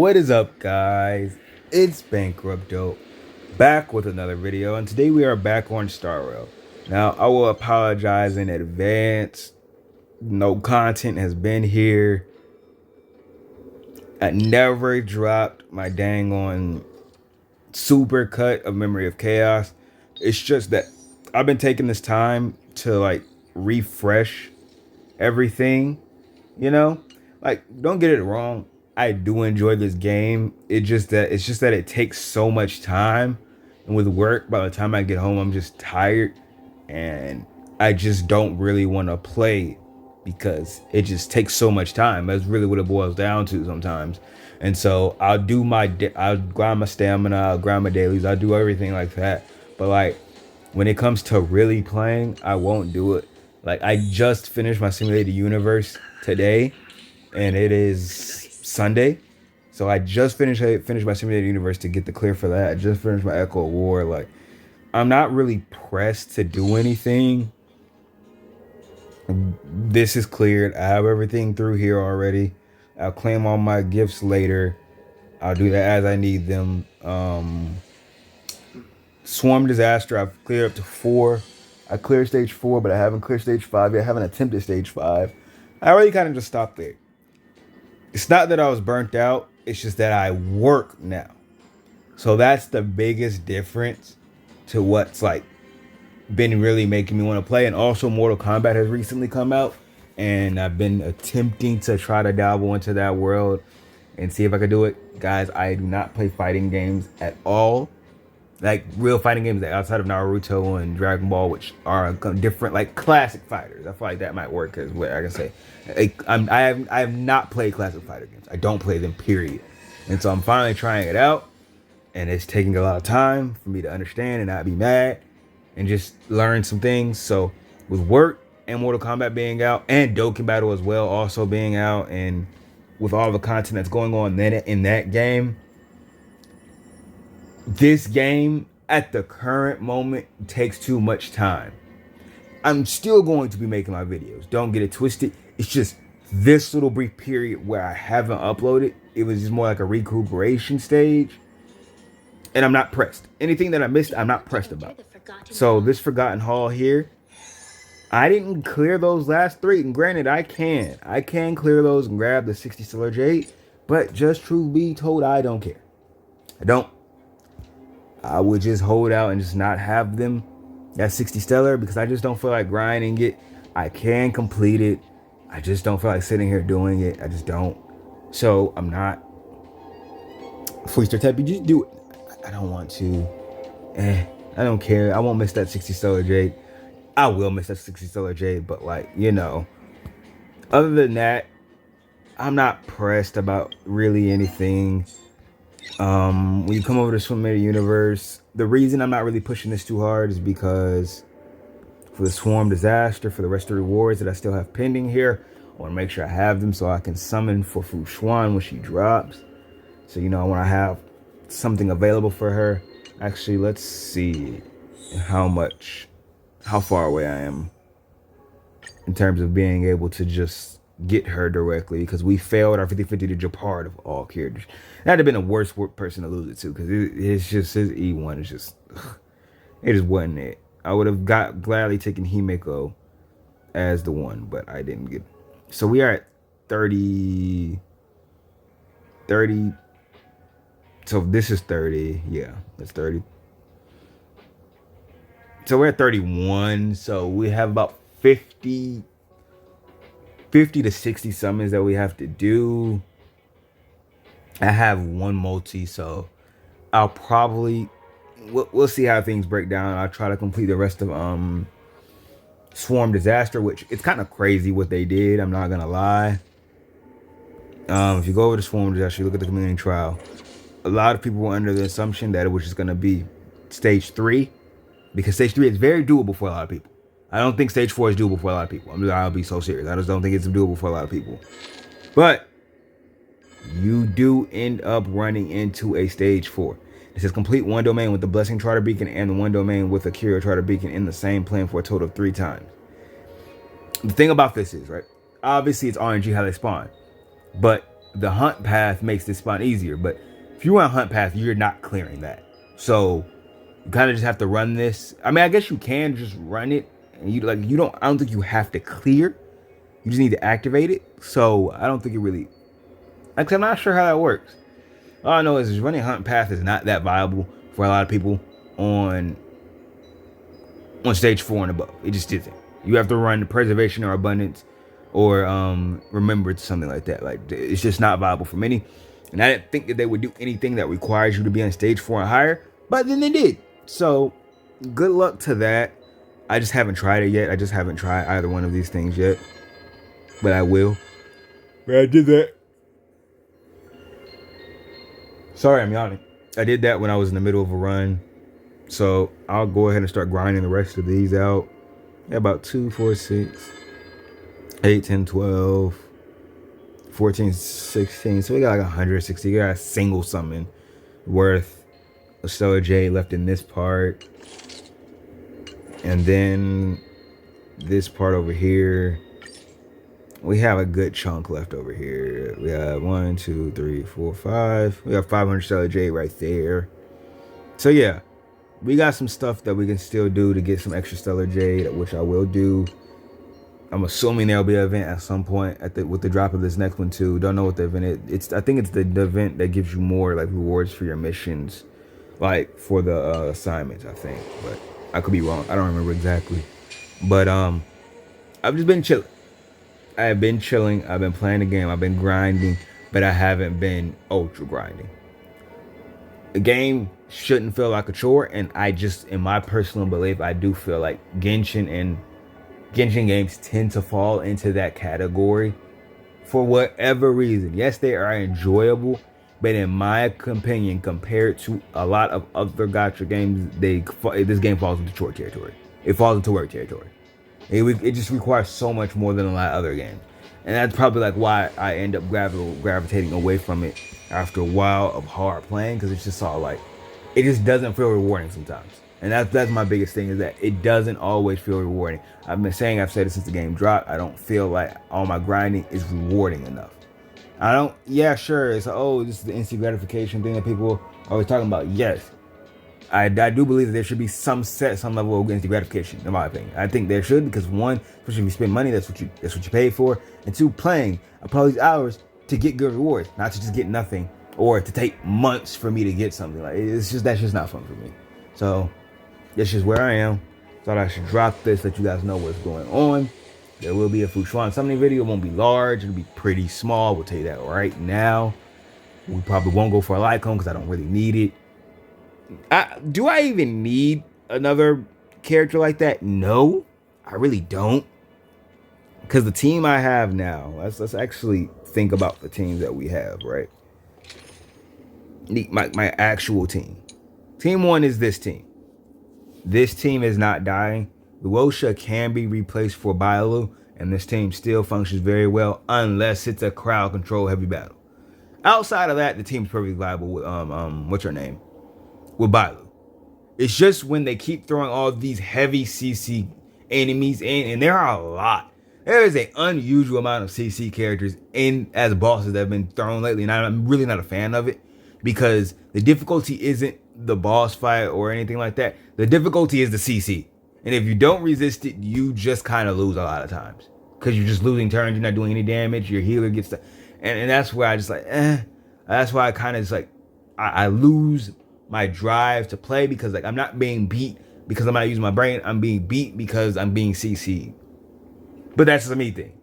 What is up, guys? It's Bankrupt Dope, back with another video, and today we are back on Star Rail. Now, I will apologize in advance. No content has been here. I never dropped my dang on super cut of Memory of Chaos. It's just that I've been taking this time to like refresh everything, you know? Like, don't get it wrong. I do enjoy this game. It's just that it takes so much time. And with work, by the time I get home, I'm just tired. And I just don't really want to play because it just takes so much time. That's really what it boils down to sometimes. And so I'll grind my stamina, I'll grind my dailies, I'll do everything like that. But like when it comes to really playing, I won't do it. Like I just finished my simulated universe today, and it is Sunday. So I just finished my simulated universe to get the clear for that. I just finished my Echo War. Like I'm not really pressed to do anything. This is cleared. I have everything through here already. I'll claim all my gifts later. I'll do that as I need them. Swarm Disaster, I've cleared up to 4. I cleared stage 4, but I haven't cleared stage 5 yet. I haven't attempted stage 5. I already kind of just stopped there. It's not that I was burnt out. It's just that I work now. So that's the biggest difference to what's like been really making me want to play. And also Mortal Kombat has recently come out, and I've been attempting to try to dabble into that world and see if I could do it. Guys, I do not play fighting games at all. Like real fighting games outside of Naruto and Dragon Ball, which are different, like classic fighters. I feel like that might work as what I can say. Like, I have not played classic fighter games. I don't play them, period. And so I'm finally trying it out, and it's taking a lot of time for me to understand and not be mad and just learn some things. So with work and Mortal Kombat being out and Dokkan Battle as well also being out, and with all the content that's going on then in that game, this game at the current moment takes too much time. I'm still going to be making my videos. Don't get it twisted. It's just this little brief period where I haven't uploaded. It was just more like a recuperation stage. And I'm not pressed. Anything that I missed, I'm not pressed about. So this Forgotten Hall here, I didn't clear those last 3. And granted, I can clear those and grab the 60 Stellar Jade. But just truth be told, I don't care. I don't. I would just hold out and just not have them at 60 Stellar because I just don't feel like grinding it. I can complete it. I just don't feel like sitting here doing it. I just don't. So I'm not. Freester type, you just do it. I don't want to. I don't care. I won't miss that 60 Stellar Jade. I will miss that 60 Stellar Jade, but like, you know, other than that, I'm not pressed about really anything. When you come over to Swim Meta Universe, the reason I'm not really pushing this too hard is because for the Swarm Disaster, for the rest of the rewards that I still have pending here, I want to make sure I have them so I can summon for Fu Xuan when she drops. So, you know, when I have something available for her, actually, let's see how far away I am in terms of being able to just get her directly, because we failed our 50-50 to Japard of all characters. That'd have been the worst person to lose it to, because it's just his E1 is just it just wasn't it. I would have gladly taken Himeko as the one, but I didn't get it. So we are at 30. So this is 30. Yeah, that's 30. So we're at 31. So we have about 50 to 60 summons that we have to do. I have one multi, so I'll probably we'll see how things break down. I'll try to complete the rest of Swarm Disaster, which it's kind of crazy what they did. I'm not gonna lie. If you go over to Swarm Disaster, you look at the community trial. A lot of people were under the assumption that it was just gonna be stage 3, because stage 3 is very doable for a lot of people. I don't think stage 4 is doable for a lot of people. I'll be so serious. I just don't think it's doable for a lot of people. But you do end up running into a stage 4. It says complete one domain with the Blessing Charter Beacon and the one domain with a Curio Charter Beacon in the same plane for a total of 3 times. The thing about this is, right, obviously it's RNG how they spawn. But the hunt path makes this spawn easier. But if you run hunt path, you're not clearing that. So you kind of just have to run this. I mean, I guess you can just run it, and you don't. I don't think you have to clear. You just need to activate it. So I don't think it really. Like, I'm not sure how that works. All I know is running hunt path is not that viable for a lot of people on stage 4 and above. It just isn't. You have to run preservation or abundance or remembrance, something like that. Like, it's just not viable for many. And I didn't think that they would do anything that requires you to be on stage 4 and higher, but then they did. So good luck to that. I just haven't tried it yet. I just haven't tried either one of these things yet, but I will. But I did that. Sorry, I'm yawning. I did that when I was in the middle of a run. So I'll go ahead and start grinding the rest of these out. About 2, 4, 6, 8, 10, 12, 14, 16. So we got like 160. We got a single summon worth of Stellar Jade left in this part. And then this part over here. We have a good chunk left over here. We have 1, 2, 3, 4, 5. We have 500 Stellar Jade right there. So yeah, we got some stuff that we can still do to get some extra Stellar Jade, which I will do. I'm assuming there'll be an event at some point with the drop of this next one too. Don't know what the event is. I think it's the event that gives you more like rewards for your missions, like for the assignments, I think. But I could be wrong. I don't remember exactly. But I've just been chilling. I have been chilling. I've been playing the game. I've been grinding, but I haven't been ultra grinding. The game shouldn't feel like a chore, and I just, in my personal belief, I do feel like Genshin games tend to fall into that category for whatever reason. Yes, they are enjoyable, but in my opinion, compared to a lot of other gacha games, this game falls into chore territory. It falls into work territory. It just requires so much more than a lot of other games. And that's probably like why I end up gravitating away from it after a while of hard playing, because it's just all like, it just doesn't feel rewarding sometimes. And that's my biggest thing, is that it doesn't always feel rewarding. I've said it since the game dropped. I don't feel like all my grinding is rewarding enough. Yeah, sure, it's this is the instant gratification thing that people are always talking about. Yes, I do believe that there should be some level of instant gratification, in my opinion. I think there should, because one, especially if you spend money, that's what you pay for, and two, playing all these hours to get good rewards, not to just get nothing, or to take months for me to get something. Like, that's just not fun for me. So that's just where I am. Thought I should drop this, let you guys know what's going on. There will be a Fuchuan summoning video. It won't be large. It'll be pretty small. We'll tell you that right now. We probably won't go for a Lycone because I don't really need it. Do I even need another character like that? No, I really don't. Because the team I have now, let's actually think about the teams that we have, right? My actual team. Team 1 is this team. This team is not dying. Luosha can be replaced for Bailu, and this team still functions very well unless it's a crowd control heavy battle. Outside of that, the team's perfectly viable with what's her name? With Bailu. It's just when they keep throwing all these heavy CC enemies in, and there are a lot. There is an unusual amount of CC characters in as bosses that have been thrown lately, and I'm really not a fan of it, because the difficulty isn't the boss fight or anything like that. The difficulty is the CC. And if you don't resist it, you just kind of lose a lot of times. Because you're just losing turns, you're not doing any damage, your healer gets the... And that's where I just like, That's why I kind of just like, I lose my drive to play, because like I'm not being beat because I'm not using my brain. I'm being beat because I'm being CC'd. But that's just a me thing.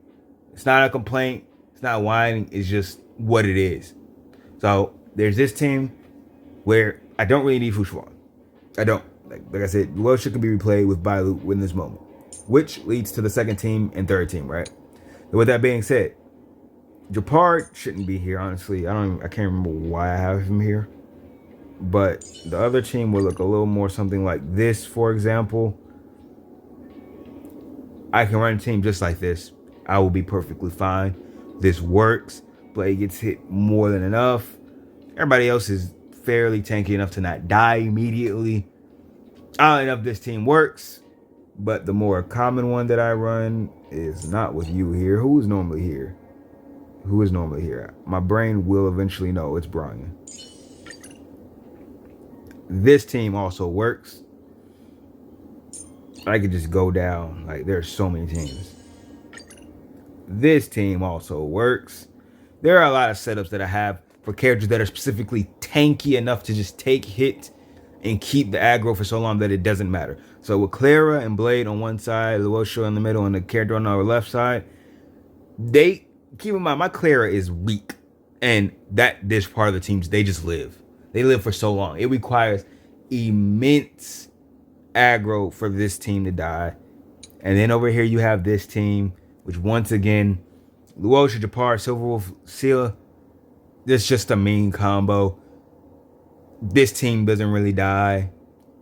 It's not a complaint. It's not whining. It's just what it is. So there's this team where I don't really need Fuchuan. I don't. Like I said, Luosha can be replayed with Bailu in this moment, which leads to the second team and third team, right? And with that being said, Japard shouldn't be here, honestly. I can't remember why I have him here. But the other team will look a little more something like this, for example. I can run a team just like this. I will be perfectly fine. This works. Blade gets hit more than enough. Everybody else is fairly tanky enough to not die immediately. Oddly enough, this team works. But the more common one that I run is not with you here. Who is normally here? Who is normally here? My brain will eventually know it's Brian. This team also works. I could just go down. Like, there's so many teams. This team also works. There are a lot of setups that I have for characters that are specifically tanky enough to just take hits and keep the aggro for so long that it doesn't matter. So with Clara and Blade on one side, Luosha in the middle, and the character on our left side, they keep in mind my Clara is weak, and that this part of the teams they just live. They live for so long. It requires immense aggro for this team to die. And then over here you have this team, which once again, Luosha, Japar, Silverwolf, Scylla. It's just a mean combo. This team doesn't really die.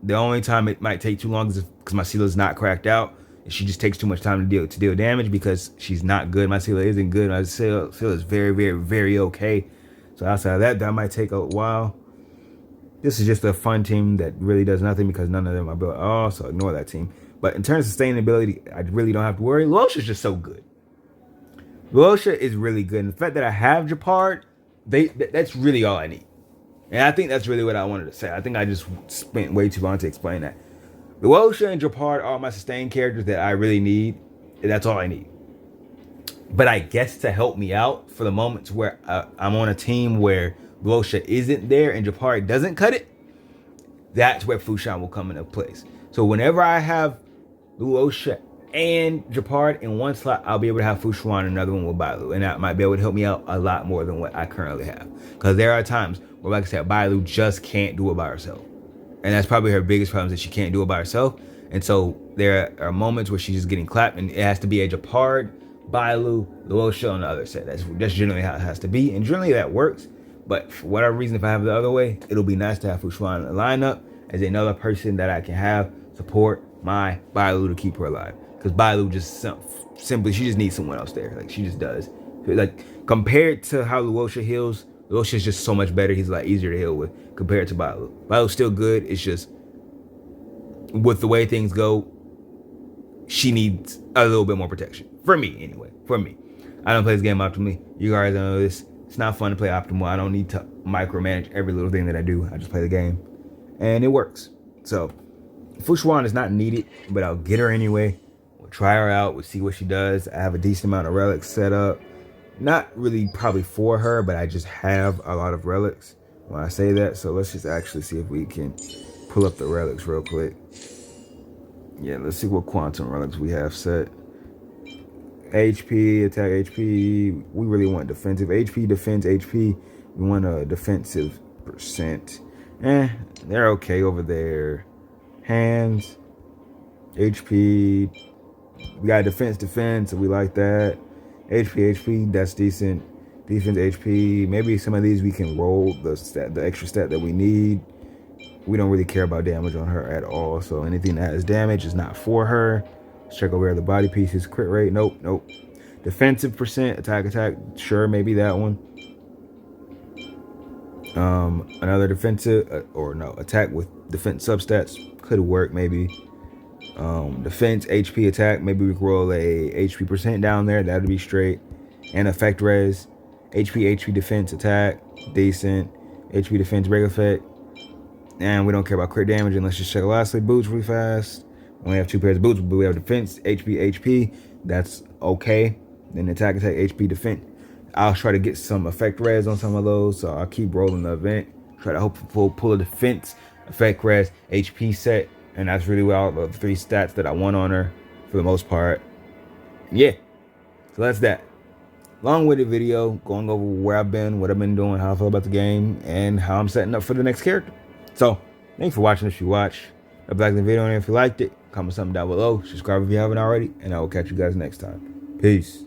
The only time it might take too long is because my Scylla's not cracked out. And she just takes too much time to deal damage because she's not good. My Scylla isn't good. My Scylla is very, very, very okay. So outside of that might take a while. This is just a fun team that really does nothing because none of them are built at all. So ignore that team. But in terms of sustainability, I really don't have to worry. Luosha's just so good. Luosha is really good. And the fact that I have Japard, that's really all I need. And I think that's really what I wanted to say. I think I just spent way too long to explain that. Luosha and Japard are my sustained characters that I really need. And that's all I need. But I guess to help me out for the moments where I'm on a team where Luosha isn't there and Japard doesn't cut it, that's where Fushan will come into place. So whenever I have Luosha and Japard in one slot, I'll be able to have Fushan and another one with Bailu. And that might be able to help me out a lot more than what I currently have. Because there are times where, like I said, Bailu just can't do it by herself. And that's probably her biggest problem, is that she can't do it by herself. And so there are moments where she's just getting clapped, and it has to be a Japard, Bailu, Luosha on the other set. That's generally how it has to be. And generally that works. But for whatever reason, if I have it the other way, it'll be nice to have Fushan in the lineup as another person that I can have support my Bailu to keep her alive. Because Bailu just simply, she just needs someone else there. Like, she just does. Like, compared to how Luosha heals, Luosha's just so much better. He's a lot easier to heal with compared to Bailu. Bailu's still good. It's just, with the way things go, she needs a little bit more protection. For me, anyway. For me. I don't play this game optimally. You guys know this. It's not fun to play optimal. I don't need to micromanage every little thing that I do. I just play the game. And it works. So, Fushan is not needed, but I'll get her anyway. We'll try her out. We'll see what she does. I have a decent amount of relics set up. Not really probably for her, but I just have a lot of relics when I say that. So let's just actually see if we can pull up the relics real quick. Yeah, let's see what quantum relics we have set. HP, attack HP. We really want defensive. HP, defense, HP. We want a defensive percent. They're okay over there. Hands, HP. We got defense, so we like that. HP, that's decent. Defense, HP. Maybe some of these we can roll the extra stat that we need. We don't really care about damage on her at all. So anything that has damage is not for her. Let's check over here the body pieces. Crit rate, nope. Defensive percent, attack, sure, maybe that one. Another defensive, attack with defense substats could work maybe. Defense, HP, attack, maybe we could roll a HP percent down there. That'd be straight. And effect res, HP, defense, attack, decent. HP, defense, break effect. And we don't care about crit damage. And let's just check lastly, boots really fast. We only have 2 pairs of boots, but we have defense, HP. That's okay. Then attack, HP, defense. I'll try to get some effect res on some of those. So I'll keep rolling the event. Try to hope pull a defense, effect res, HP set. And that's really well the 3 stats that I want on her for the most part. Yeah. So that's that. Long-winded video going over where I've been, what I've been doing, how I feel about the game, and how I'm setting up for the next character. So, thanks for watching if you watch. Like the video and if you liked it, comment something down below. Subscribe if you haven't already, and I will catch you guys next time. Peace.